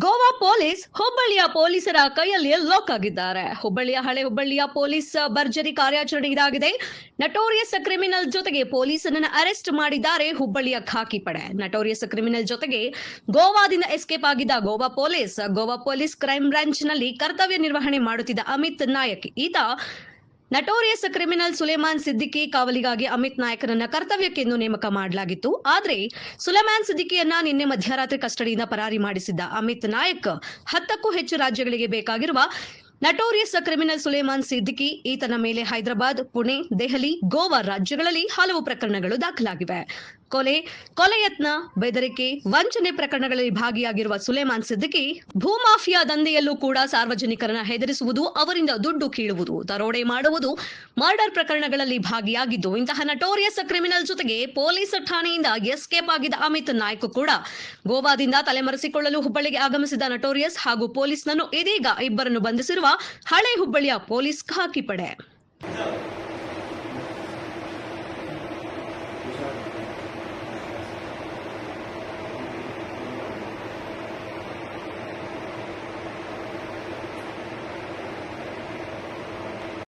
Goa police ಹುಬ್ಬಳ್ಳಿಯ ಪೊಲೀಸರ ಕೈಯಲ್ಲಿ ಲಾಕ್ ಆಗಿದ್ದಾರೆ. ಹಳೆ ಹುಬ್ಬಳ್ಳಿಯ ಪೊಲೀಸ್ ಭರ್ಜರಿ ಕಾರ್ಯಾಚರಣೆ ಇದಾಗಿದೆ. ನಟೋರಿಯಸ್ ಕ್ರಿಮಿನಲ್ ಜೊತೆಗೆ ಪೊಲೀಸರನ್ನು ಅರೆಸ್ಟ್ ಮಾಡಿದ್ದಾರೆ ಹುಬ್ಬಳ್ಳಿಯ ಖಾಕಿ ಪಡೆ. ನಟೋರಿಯಸ್ ಕ್ರಿಮಿನಲ್ ಜೊತೆಗೆ ಗೋವಾದಿಂದ ಎಸ್ಕೇಪ್ ಆಗಿದ್ದ ಗೋವಾ ಪೊಲೀಸ್ ಕ್ರೈಂ ಬ್ರಾಂಚ್ ನಲ್ಲಿ ಕರ್ತವ್ಯ ನಿರ್ವಹಣೆ ಮಾಡುತ್ತಿದ್ದ ಅಮಿತ್ ನಾಯಕ್ ಈತ ನಟೋರಿಯಸ್ ಕ್ರಿಮಿನಲ್ ಸುಲೇಮಾನ್ ಸಿದ್ದಿಕಿ ಕಾವಲಿಗಾಗಿ ಅಮಿತ್ ನಾಯಕನನ್ನ ಕರ್ತವ್ಯಕ್ಕೆಂದು ನೇಮಕ ಮಾಡಲಾಗಿತ್ತು. ಆದರೆ ಸುಲೇಮಾನ್ ಸಿದ್ದಿಕಿಯನ್ನ ನಿನ್ನೆ ಮಧ್ಯರಾತ್ರಿ ಕಸ್ಟಡಿಯಿಂದ ಪರಾರಿ ಮಾಡಿಸಿದ್ದ ಅಮಿತ್ ನಾಯಕ್ 10ಕ್ಕೂ ಹೆಚ್ಚು ರಾಜ್ಯಗಳಿಗೆ ಬೇಕಾಗಿರುವ ನಟೋರಿಯಸ್ ಕ್ರಿಮಿನಲ್ ಸುಲೇಮಾನ್ ಸಿದ್ದಿಕಿ ಈತನ ಮೇಲೆ ಹೈದರಾಬಾದ್, ಪುಣೆ, ದೆಹಲಿ, ಗೋವಾ ರಾಜ್ಯಗಳಲ್ಲಿ ಹಲವು ಪ್ರಕರಣಗಳು ದಾಖಲಾಗಿವೆ. ಕೊಲೆ ಯತ್ನ, ಬೆದರಿಕೆ, ವಂಚನೆ ಪ್ರಕರಣಗಳಲ್ಲಿ ಭಾಗಿಯಾಗಿರುವ ಸುಲೇಮಾನ್ ಸಿದ್ದಿಕಿ ಭೂಮಾಫಿಯಾ ದಂಧೆಯಲ್ಲೂ ಕೂಡ ಸಾರ್ವಜನಿಕರನ್ನ ಹೆದರಿಸುವುದು, ಅವರಿಂದ ದುಡ್ಡು ಕೀಳುವುದು, ದರೋಡೆ ಮಾಡುವುದು, ಮರ್ಡರ್ ಪ್ರಕರಣಗಳಲ್ಲಿ ಭಾಗಿಯಾಗಿದ್ದು ಇಂತಹ ನಟೋರಿಯಸ್ ಕ್ರಿಮಿನಲ್ ಜೊತೆಗೆ ಪೊಲೀಸ್ ಠಾಣೆಯಿಂದ ಎಸ್ಕೇಪ್ ಆಗಿದ್ದ ಅಮಿತ್ ನಾಯ್ಕ್ ಕೂಡ ಗೋವಾದಿಂದ ತಲೆಮರೆಸಿಕೊಳ್ಳಲು ಹುಬ್ಬಳ್ಳಿಗೆ ಆಗಮಿಸಿದ ನಟೋರಿಯಸ್ ಹಾಗೂ ಪೊಲೀಸ್ನನ್ನು ಇದೀಗ ಇಬ್ಬರನ್ನು ಬಂಧಿಸಿರುವ ಹಳೆ ಹುಬ್ಬಳ್ಳಿಯ ಪೊಲೀಸ್ ಖಾಕಿ ಪಡೆ.